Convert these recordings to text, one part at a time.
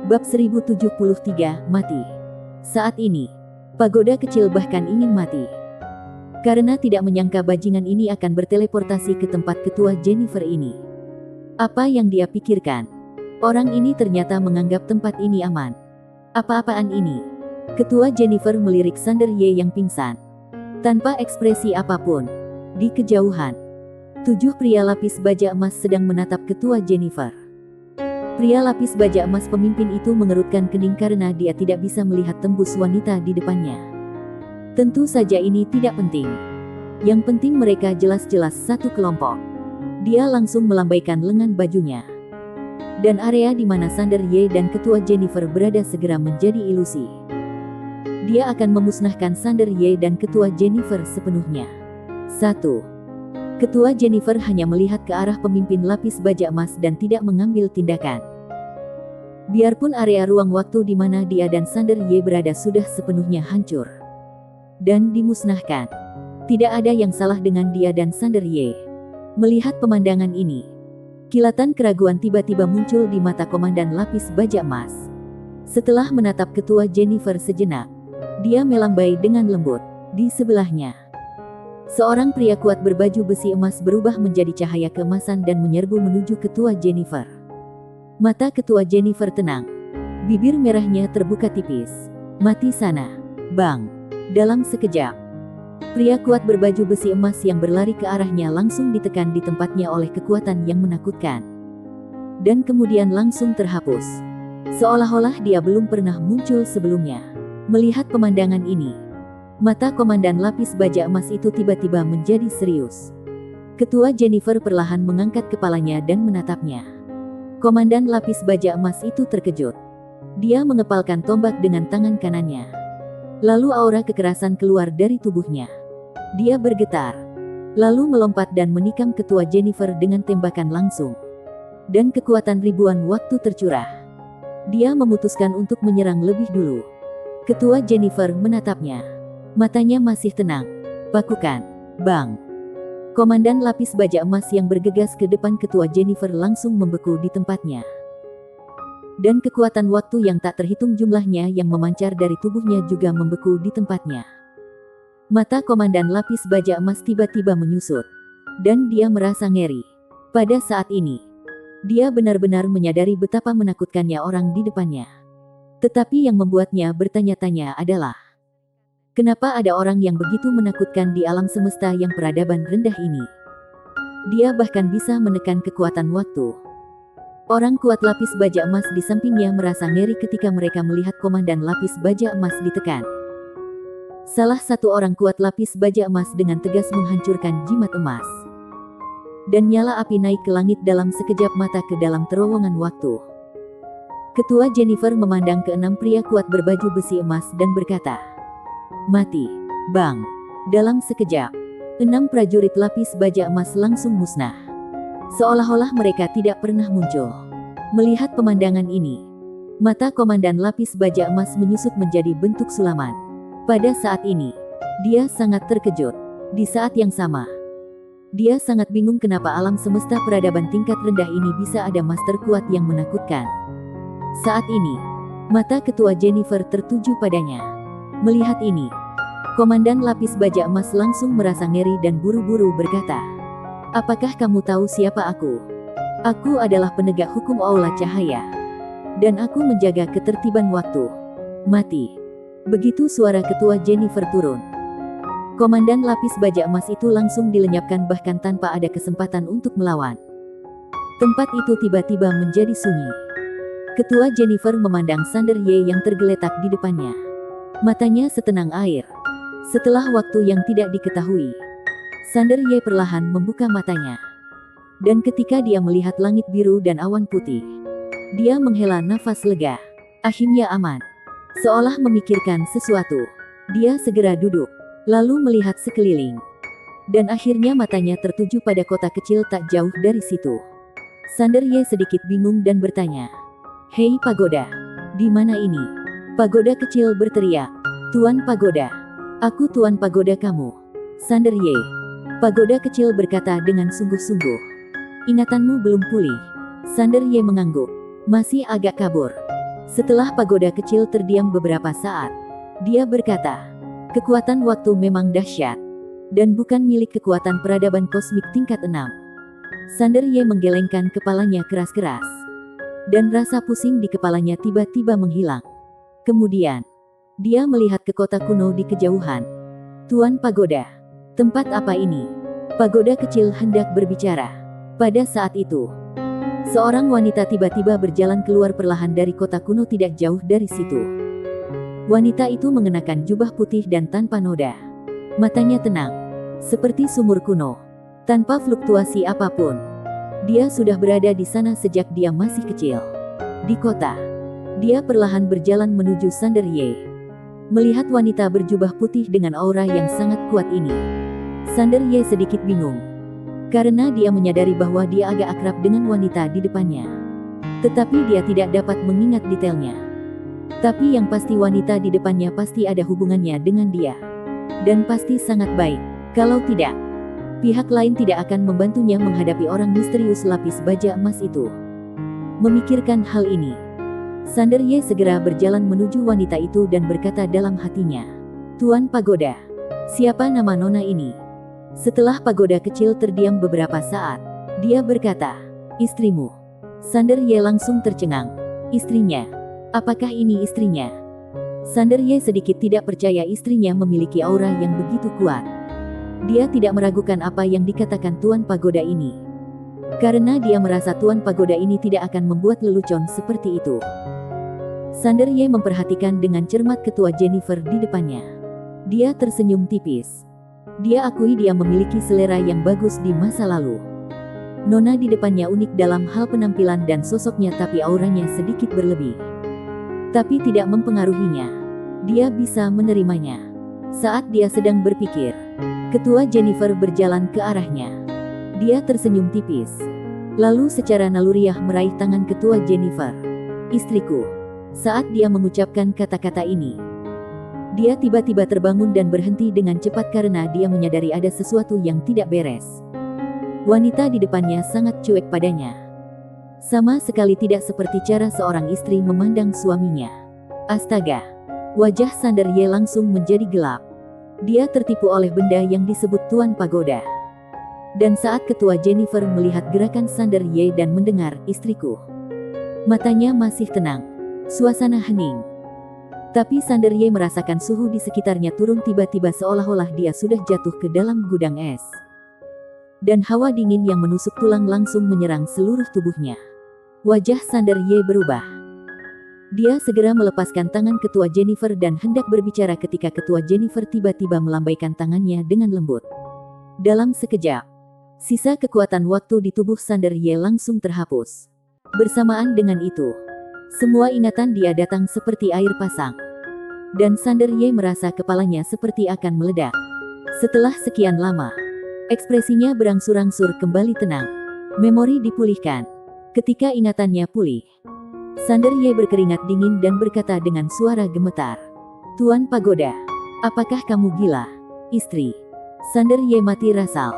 Bab 1073, Mati. Saat ini, pagoda kecil bahkan ingin mati. Karena tidak menyangka bajingan ini akan berteleportasi ke tempat ketua Jennifer ini. Apa yang dia pikirkan? Orang ini ternyata menganggap tempat ini aman. Apa-apaan ini? Ketua Jennifer melirik Sander Ye yang pingsan. Tanpa ekspresi apapun. Di kejauhan, 7 pria lapis baja emas sedang menatap ketua Jennifer. Pria lapis baja emas pemimpin itu mengerutkan kening karena dia tidak bisa melihat tembus wanita di depannya. Tentu saja ini tidak penting. Yang penting mereka jelas-jelas satu kelompok. Dia langsung melambaikan lengan bajunya. Dan area di mana Sander Ye dan ketua Jennifer berada segera menjadi ilusi. Dia akan memusnahkan Sander Ye dan ketua Jennifer sepenuhnya. 1. Ketua Jennifer hanya melihat ke arah pemimpin lapis baja emas dan tidak mengambil tindakan. Biarpun area ruang waktu di mana dia dan Sander Ye berada sudah sepenuhnya hancur dan dimusnahkan. Tidak ada yang salah dengan dia dan Sander Ye. Melihat pemandangan ini, kilatan keraguan tiba-tiba muncul di mata komandan lapis baja emas. Setelah menatap ketua Jennifer sejenak, dia melambai dengan lembut. Di sebelahnya, seorang pria kuat berbaju besi emas berubah menjadi cahaya keemasan dan menyerbu menuju ketua Jennifer. Mata ketua Jennifer tenang. Bibir merahnya terbuka tipis. Mati sana. Bang. Dalam sekejap, pria kuat berbaju besi emas yang berlari ke arahnya langsung ditekan di tempatnya oleh kekuatan yang menakutkan. Dan kemudian langsung terhapus. Seolah-olah dia belum pernah muncul sebelumnya. Melihat pemandangan ini, mata komandan lapis baja emas itu tiba-tiba menjadi serius. Ketua Jennifer perlahan mengangkat kepalanya dan menatapnya. Komandan lapis baja emas itu terkejut. Dia mengepalkan tombak dengan tangan kanannya. Lalu aura kekerasan keluar dari tubuhnya. Dia bergetar. Lalu melompat dan menikam ketua Jennifer dengan tembakan langsung. Dan kekuatan ribuan waktu tercurah. Dia memutuskan untuk menyerang lebih dulu. Ketua Jennifer menatapnya. Matanya masih tenang. Pakukan. Bang. Komandan lapis baja emas yang bergegas ke depan ketua Jennifer langsung membeku di tempatnya. Dan kekuatan waktu yang tak terhitung jumlahnya yang memancar dari tubuhnya juga membeku di tempatnya. Mata komandan lapis baja emas tiba-tiba menyusut. Dan dia merasa ngeri. Pada saat ini, dia benar-benar menyadari betapa menakutkannya orang di depannya. Tetapi yang membuatnya bertanya-tanya adalah, kenapa ada orang yang begitu menakutkan di alam semesta yang peradaban rendah ini? Dia bahkan bisa menekan kekuatan waktu. Orang kuat lapis baja emas di sampingnya merasa ngeri ketika mereka melihat komandan lapis baja emas ditekan. Salah satu orang kuat lapis baja emas dengan tegas menghancurkan jimat emas. Dan nyala api naik ke langit dalam sekejap mata ke dalam terowongan waktu. Ketua Jennifer memandang ke-6 pria kuat berbaju besi emas dan berkata, "Mati, Bang." Dalam sekejap, 6 prajurit lapis baja emas langsung musnah. Seolah-olah mereka tidak pernah muncul. Melihat pemandangan ini, mata komandan lapis baja emas menyusut menjadi bentuk sulaman. Pada saat ini, dia sangat terkejut. Di saat yang sama, dia sangat bingung kenapa alam semesta peradaban tingkat rendah ini bisa ada master kuat yang menakutkan. Saat ini, mata ketua Jennifer tertuju padanya. Melihat ini, komandan lapis baja emas langsung merasa ngeri dan buru-buru berkata, "Apakah kamu tahu siapa aku? Aku adalah penegak hukum Aula Cahaya. Dan aku menjaga ketertiban waktu. Mati." Begitu suara ketua Jennifer turun, komandan lapis baja emas itu langsung dilenyapkan bahkan tanpa ada kesempatan untuk melawan. Tempat itu tiba-tiba menjadi sunyi. Ketua Jennifer memandang Sander Ye yang tergeletak di depannya. Matanya setenang air. Setelah waktu yang tidak diketahui, Sander Ye perlahan membuka matanya. Dan ketika dia melihat langit biru dan awan putih, dia menghela nafas lega. Akhirnya aman. Seolah memikirkan sesuatu, dia segera duduk, lalu melihat sekeliling. Dan akhirnya matanya tertuju pada kota kecil tak jauh dari situ. Sander Ye sedikit bingung dan bertanya, "Hei pagoda, di mana ini?" Pagoda kecil berteriak, "Tuan Pagoda, aku Tuan Pagoda kamu, Sander Ye." Pagoda kecil berkata dengan sungguh-sungguh, "Ingatanmu belum pulih." Sander Ye mengangguk, "Masih agak kabur." Setelah pagoda kecil terdiam beberapa saat, dia berkata, kekuatan waktu memang dahsyat, dan bukan milik kekuatan peradaban kosmik tingkat 6. Sander Ye menggelengkan kepalanya keras-keras, dan rasa pusing di kepalanya tiba-tiba menghilang. Kemudian, dia melihat ke kota kuno di kejauhan. Tuan Pagoda, tempat apa ini? Pagoda kecil hendak berbicara. Pada saat itu, seorang wanita tiba-tiba berjalan keluar perlahan dari kota kuno tidak jauh dari situ. Wanita itu mengenakan jubah putih dan tanpa noda. Matanya tenang, seperti sumur kuno, tanpa fluktuasi apapun. Dia sudah berada di sana sejak dia masih kecil. Di kota, dia perlahan berjalan menuju Sander Ye. Melihat wanita berjubah putih dengan aura yang sangat kuat ini, Sander Ye sedikit bingung, karena dia menyadari bahwa dia agak akrab dengan wanita di depannya. Tetapi dia tidak dapat mengingat detailnya. Tapi yang pasti wanita di depannya pasti ada hubungannya dengan dia. Dan pasti sangat baik. Kalau tidak, pihak lain tidak akan membantunya menghadapi orang misterius lapis baja emas itu. Memikirkan hal ini, Sander Ye segera berjalan menuju wanita itu dan berkata dalam hatinya, Tuan Pagoda, siapa nama nona ini? Setelah pagoda kecil terdiam beberapa saat, dia berkata, istrimu. Sander Ye langsung tercengang. Istrinya? Apakah ini istrinya? Sander Ye sedikit tidak percaya istrinya memiliki aura yang begitu kuat. Dia tidak meragukan apa yang dikatakan Tuan Pagoda ini. Karena dia merasa Tuan Pagoda ini tidak akan membuat lelucon seperti itu. Sander Ye memperhatikan dengan cermat ketua Jennifer di depannya. Dia tersenyum tipis. Dia akui dia memiliki selera yang bagus di masa lalu. Nona di depannya unik dalam hal penampilan dan sosoknya, tapi auranya sedikit berlebih. Tapi tidak mempengaruhinya. Dia bisa menerimanya. Saat dia sedang berpikir, ketua Jennifer berjalan ke arahnya. Dia tersenyum tipis, lalu secara naluriah meraih tangan ketua Jennifer. Istriku. Saat dia mengucapkan kata-kata ini, dia tiba-tiba terbangun dan berhenti dengan cepat karena dia menyadari ada sesuatu yang tidak beres. Wanita di depannya sangat cuek padanya. Sama sekali tidak seperti cara seorang istri memandang suaminya. Astaga! Wajah Sander Ye langsung menjadi gelap. Dia tertipu oleh benda yang disebut Tuan Pagoda. Dan saat ketua Jennifer melihat gerakan Sander Ye dan mendengar istriku, matanya masih tenang. Suasana hening. Tapi Sander Ye merasakan suhu di sekitarnya turun tiba-tiba seolah-olah dia sudah jatuh ke dalam gudang es. Dan hawa dingin yang menusuk tulang langsung menyerang seluruh tubuhnya. Wajah Sander Ye berubah. Dia segera melepaskan tangan ketua Jennifer dan hendak berbicara ketika ketua Jennifer tiba-tiba melambaikan tangannya dengan lembut. Dalam sekejap, sisa kekuatan waktu di tubuh Sander Ye langsung terhapus. Bersamaan dengan itu, semua ingatan dia datang seperti air pasang. Dan Sander Ye merasa kepalanya seperti akan meledak. Setelah sekian lama, ekspresinya berangsur-angsur kembali tenang. Memori dipulihkan. Ketika ingatannya pulih, Sander Ye berkeringat dingin dan berkata dengan suara gemetar, Tuan Pagoda, apakah kamu gila? Istri. Sander Ye mati rasal.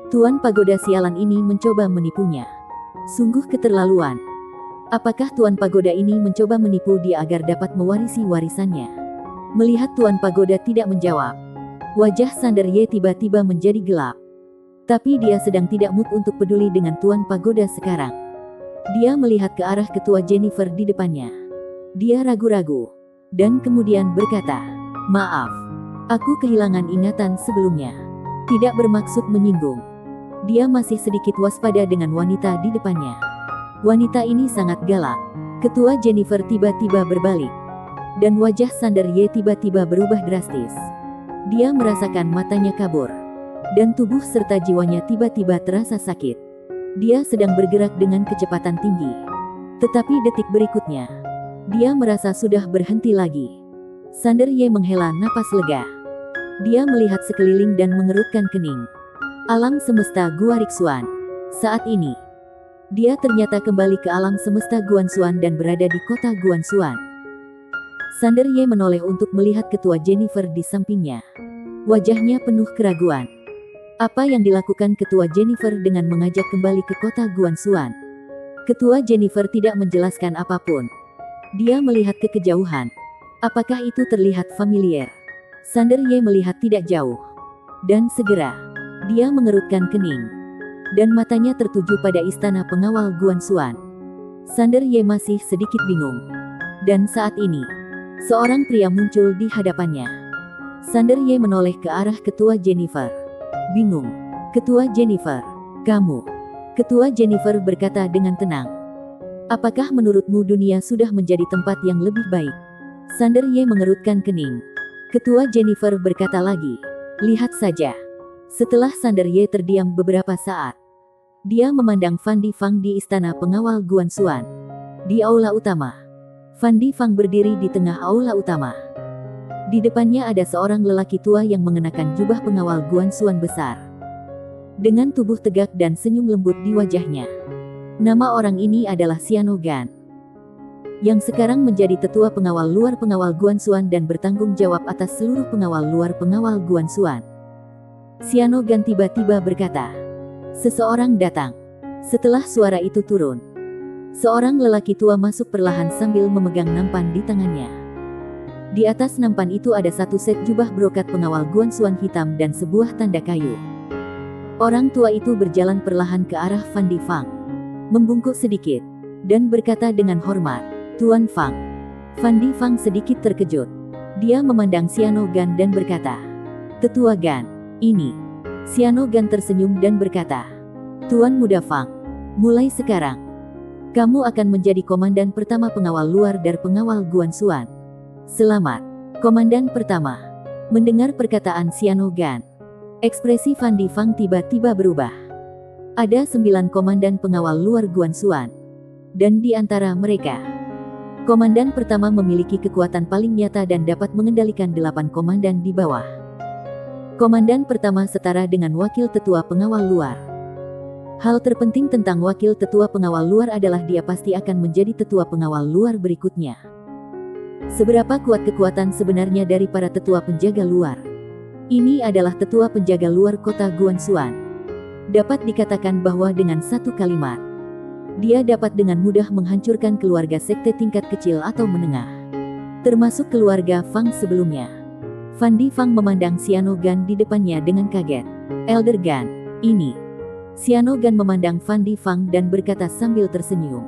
Tuan Pagoda sialan ini mencoba menipunya. Sungguh keterlaluan. Apakah Tuan Pagoda ini mencoba menipu dia agar dapat mewarisi warisannya? Melihat Tuan Pagoda tidak menjawab, wajah Sander Ye tiba-tiba menjadi gelap. Tapi dia sedang tidak mood untuk peduli dengan Tuan Pagoda sekarang. Dia melihat ke arah ketua Jennifer di depannya. Dia ragu-ragu, dan kemudian berkata, maaf, aku kehilangan ingatan sebelumnya. Tidak bermaksud menyinggung. Dia masih sedikit waspada dengan wanita di depannya. Wanita ini sangat galak. Ketua Jennifer tiba-tiba berbalik. Dan wajah Sander Ye tiba-tiba berubah drastis. Dia merasakan matanya kabur. Dan tubuh serta jiwanya tiba-tiba terasa sakit. Dia sedang bergerak dengan kecepatan tinggi. Tetapi detik berikutnya, dia merasa sudah berhenti lagi. Sander Ye menghela napas lega. Dia melihat sekeliling dan mengerutkan kening. Alam semesta Gua Rixuan. Saat ini, dia ternyata kembali ke alam semesta Guanxuan dan berada di kota Guanxuan. Sander Ye menoleh untuk melihat ketua Jennifer di sampingnya. Wajahnya penuh keraguan. Apa yang dilakukan ketua Jennifer dengan mengajak kembali ke kota Guanxuan? Ketua Jennifer tidak menjelaskan apapun. Dia melihat ke kejauhan. Apakah itu terlihat familiar? Sander Ye melihat tidak jauh. Dan segera, dia mengerutkan kening. Dan matanya tertuju pada istana pengawal Guanxuan. Sander Ye masih sedikit bingung. Dan saat ini, seorang pria muncul di hadapannya. Sander Ye menoleh ke arah Ketua Jennifer. Bingung. Ketua Jennifer, kamu. Ketua Jennifer berkata dengan tenang. Apakah menurutmu dunia sudah menjadi tempat yang lebih baik? Sander Ye mengerutkan kening. Ketua Jennifer berkata lagi. Lihat saja. Setelah Sander Ye terdiam beberapa saat, dia memandang Fan Difang di istana pengawal Guanxuan. Di aula utama, Fan Difang berdiri di tengah aula utama. Di depannya ada seorang lelaki tua yang mengenakan jubah pengawal Guanxuan besar. Dengan tubuh tegak dan senyum lembut di wajahnya. Nama orang ini adalah Xiano Gan, yang sekarang menjadi tetua pengawal luar pengawal Guanxuan dan bertanggung jawab atas seluruh pengawal luar pengawal Guanxuan. Xiano Gan tiba-tiba berkata, "Seseorang datang." Setelah suara itu turun, seorang lelaki tua masuk perlahan sambil memegang nampan di tangannya. Di atas nampan itu ada satu set jubah brokat pengawal Guanxuan hitam dan sebuah tanda kayu. Orang tua itu berjalan perlahan ke arah Fan Difang, membungkuk sedikit, dan berkata dengan hormat, "Tuan Fang." Fan Difang sedikit terkejut. Dia memandang Xiano Gan dan berkata, "Tetua Gan, ini." Xiano Gan tersenyum dan berkata, "Tuan Muda Fang, mulai sekarang, kamu akan menjadi komandan pertama pengawal luar dari pengawal Guanxuan. Selamat." Komandan pertama. Mendengar perkataan Xiano Gan, ekspresi Fan Difang tiba-tiba berubah. Ada 9 komandan pengawal luar Guanxuan. Dan di antara mereka, komandan pertama memiliki kekuatan paling nyata dan dapat mengendalikan 8 komandan di bawah. Komandan pertama setara dengan wakil tetua pengawal luar. Hal terpenting tentang wakil tetua pengawal luar adalah dia pasti akan menjadi tetua pengawal luar berikutnya. Seberapa kuat kekuatan sebenarnya dari para tetua penjaga luar? Ini adalah tetua penjaga luar kota Guanxuan. Dapat dikatakan bahwa dengan satu kalimat, dia dapat dengan mudah menghancurkan keluarga sekte tingkat kecil atau menengah, termasuk keluarga Fang sebelumnya. Fan Difang memandang Xiano Gan di depannya dengan kaget. "Elder Gan, ini." Xiano Gan memandang Fan Difang dan berkata sambil tersenyum,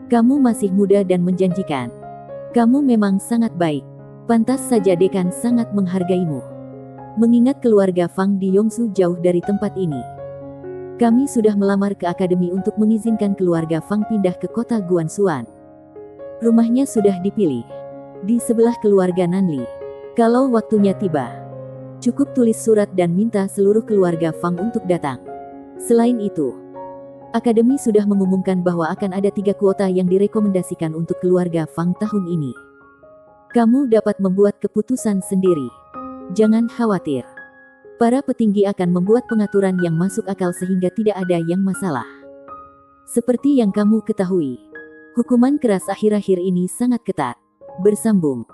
"Kamu masih muda dan menjanjikan. Kamu memang sangat baik. Pantas saja dekan sangat menghargaimu. Mengingat keluarga Fang di Yongsu jauh dari tempat ini. Kami sudah melamar ke akademi untuk mengizinkan keluarga Fang pindah ke kota Guanxuan. Rumahnya sudah dipilih, di sebelah keluarga Nanli. Kalau waktunya tiba, cukup tulis surat dan minta seluruh keluarga Fang untuk datang. Selain itu, akademi sudah mengumumkan bahwa akan ada 3 kuota yang direkomendasikan untuk keluarga Fang tahun ini. Kamu dapat membuat keputusan sendiri. Jangan khawatir. Para petinggi akan membuat pengaturan yang masuk akal sehingga tidak ada yang masalah. Seperti yang kamu ketahui, hukuman keras akhir-akhir ini sangat ketat." Bersambung.